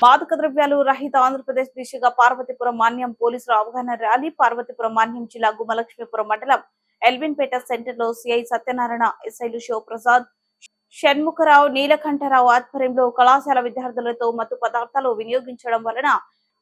మాదక ద్రవ్యాలు రహిత ఆంధ్రప్రదేశ్ దిశగా పార్వతీపురం మాన్యం పోలీసుల అవగాహన ర్యాలీ. పార్వతీపురం మాన్యం జిల్లా గుమ్మలక్ష్మీపురం మండలం ఎల్విన్పేట సెంటర్ లో సిఐ సత్యనారాయణ, ఎస్ఐలు శివప్రసాద్, షణ్ముఖరావు, నీలకంఠరావు ఆధ్వర్యంలో కళాశాల విద్యార్థులతో మత్తు పదార్థాలు వినియోగించడం వలన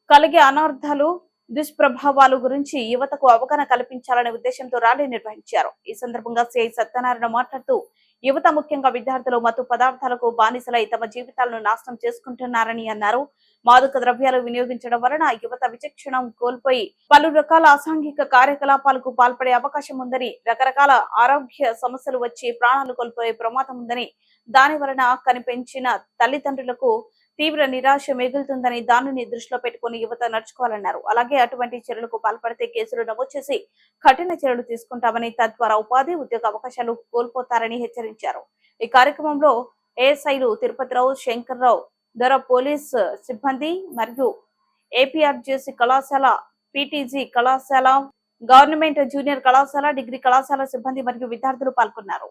కలిగే అనర్థాలు, దుష్ప్రభావాలు గురించి యువతకు అవగాహన కల్పించాలనే ఉద్దేశంతో ర్యాలీ నిర్వహించారు. ఈ సందర్భంగా సిఐ సత్యనారాయణ మాట్లాడుతూ యువత ముఖ్యంగా విద్యార్థులు మత్తు పదార్థాలకు బానిసలై తమ జీవితాలను నాశనం చేసుకుంటున్నారని అన్నారు. మాదక ద్రవ్యాలు వినియోగించడం వలన యువత విచక్షణ కోల్పోయి పలు రకాల అసాంఘిక కార్యకలాపాలకు పాల్పడే అవకాశం ఉందని, రకరకాల ఆరోగ్య సమస్యలు వచ్చి ప్రాణాలు కోల్పోయే ప్రమాదం ఉందని, దాని వలన కనిపించిన తల్లిదండ్రులకు తీవ్ర నిరాశ మిగులుతుందని దానిని దృష్టిలో పెట్టుకుని యువత నడుచుకోవాలన్నారు. అలాగే అటువంటి చర్యలకు పాల్పడితే కేసులు నమోదు చేసి కఠిన చర్యలు తీసుకుంటామని, తద్వారా ఉపాధి, ఉద్యోగ అవకాశాలు కోల్పోతారని హెచ్చరించారు. ఈ కార్యక్రమంలో ఏఎస్ఐలు తిరుపతిరావు, శంకర్రావు, దొర పోలీస్ సిబ్బంది మరియు ఏపీఆర్జేసీ కళాశాల, పీటీజీ కళాశాల, గవర్నమెంట్ జూనియర్ కళాశాల, డిగ్రీ కళాశాల సిబ్బంది మరియు విద్యార్థులు పాల్గొన్నారు.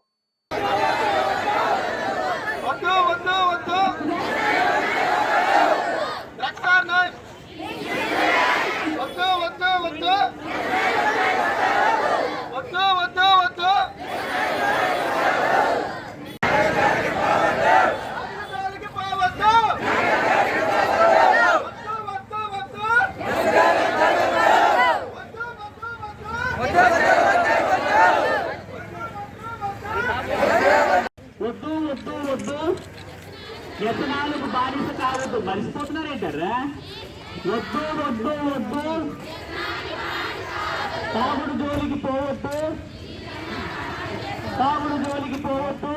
వ్యసనాలకు బానిస కావద్దు. మరిచిపోతున్నారేంటారా? వద్దు వద్దు వద్దు, తాగుడు జోలికి పోవద్దు, తాగుడు జోలికి పోవద్దు.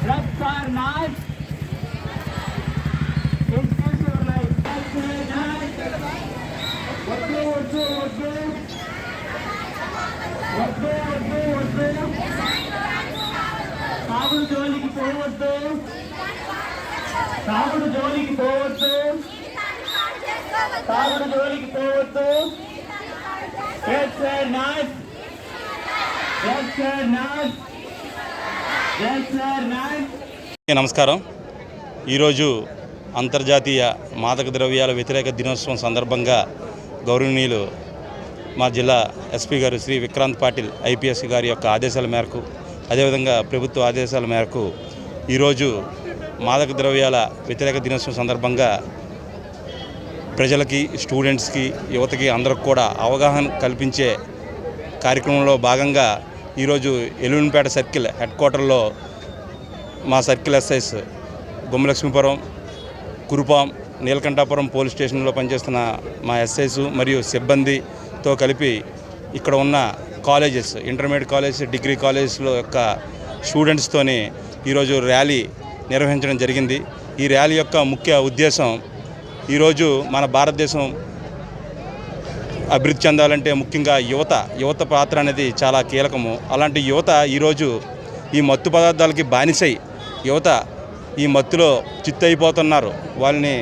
Drugs are not తాగుడు జోలికి పోవద్దు, తాగుడు జోలికి పోవద్దు, తాగుడు జోలికి పోవద్దు. నమస్కారం. ఈరోజు అంతర్జాతీయ మాదక ద్రవ్యాల వ్యతిరేక దినోత్సవం సందర్భంగా గౌరవనీయులు మా జిల్లా ఎస్పీ గారు శ్రీ విక్రాంత్ పాటిల్ ఐపీఎస్ గారి యొక్క ఆదేశాల మేరకు, అదేవిధంగా ప్రభుత్వ ఆదేశాల మేరకు ఈరోజు మాదక ద్రవ్యాల వ్యతిరేక దినోత్సవం సందర్భంగా ప్రజలకి, స్టూడెంట్స్కి, యువతకి అందరికి కూడా అవగాహన కల్పించే కార్యక్రమంలో భాగంగా ఈరోజు ఎల్విన్పేట సర్కిల్ హెడ్ క్వార్టర్లో మా circle SIs Gummalakshmipuram, Kurupam, Neelakantapuram police స్టేషన్లో పనిచేస్తున్న మా ఎస్ఐస్ మరియు సిబ్బందితో కలిపి ఇక్కడ ఉన్న కాలేజెస్, ఇంటర్మీడియట్ కాలేజ్, డిగ్రీ కాలేజెస్లో యొక్క స్టూడెంట్స్తోని ఈరోజు ర్యాలీ నిర్వహించడం జరిగింది. ఈ ర్యాలీ యొక్క ముఖ్య ఉద్దేశం, ఈరోజు మన భారతదేశం అభివృద్ధి చెందాలంటే ముఖ్యంగా యువత పాత్ర అనేది చాలా కీలకము. అలాంటి యువత ఈరోజు ఈ మత్తు పదార్థాలకి బానిసై యువత ఈ మత్తులో చిత్తయిపోతున్నారు. వాళ్ళని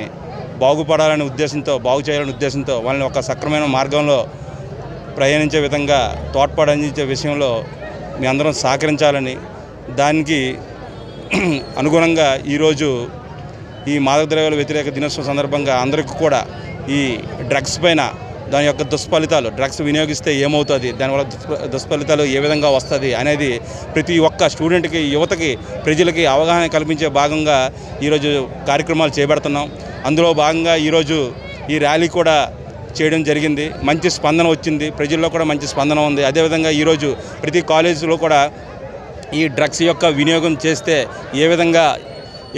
బాగుపడాలనే ఉద్దేశంతో, బాగు చేయాలనే ఉద్దేశంతో వాళ్ళని ఒక సక్రమైన మార్గంలో ప్రయాణించే విధంగా తోడ్పడించే విషయంలో మీ అందరం సహకరించాలని, దానికి అనుగుణంగా ఈరోజు ఈ మాదక ద్రవ్యాల వ్యతిరేక దినోత్సవం సందర్భంగా అందరికీ కూడా ఈ డ్రగ్స్ పైన, దాని యొక్క దుష్ఫలితాలు, డ్రగ్స్ వినియోగిస్తే ఏమవుతుంది, దానివల్ల దుష్ఫలితాలు ఏ విధంగా వస్తుంది అనేది ప్రతి ఒక్క స్టూడెంట్కి, యువతకి, ప్రజలకి అవగాహన కల్పించే భాగంగా ఈరోజు కార్యక్రమాలు చేపడుతున్నాం. అందులో భాగంగా ఈరోజు ఈ ర్యాలీ కూడా చేయడం జరిగింది. మంచి స్పందన వచ్చింది, ప్రజల్లో కూడా మంచి స్పందన ఉంది. అదేవిధంగా ఈరోజు ప్రతి కాలేజీలో కూడా ఈ డ్రగ్స్ యొక్క వినియోగం చేస్తే ఏ విధంగా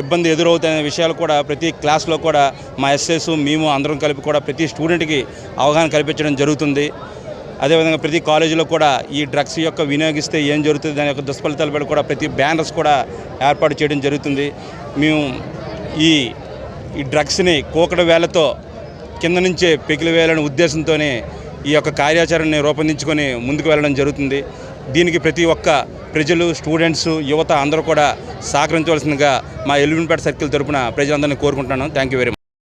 ఇబ్బంది ఎదురవుతాయనే విషయాలు కూడా ప్రతి క్లాస్లో కూడా మా ఎస్ఎస్, మేము అందరం కలిపి కూడా ప్రతి స్టూడెంట్కి అవగాహన కల్పించడం జరుగుతుంది. అదేవిధంగా ప్రతి కాలేజీలో కూడా ఈ డ్రగ్స్ యొక్క వినియోగిస్తే ఏం జరుగుతుంది, దాని యొక్క దుష్ఫలితాలపై కూడా ప్రతి బ్యానర్స్ కూడా ఏర్పాటు చేయడం జరుగుతుంది. మేము ఈ డ్రగ్స్ని కోకడ వేలతో కింద నుంచే పెకిలి వేయాలనే ఉద్దేశంతోనే ఈ యొక్క కార్యాచరణని రూపొందించుకొని ముందుకు వెళ్ళడం జరుగుతుంది. దీనికి ప్రతి ఒక్క ప్రజలు, స్టూడెంట్స్, యువత అందరూ కూడా సహకరించవలసిందిగా మా ఎల్విన్పేట సర్కిల్ తరపున ప్రజలందరినీ కోరుకుంటున్నాను. Thank you very much.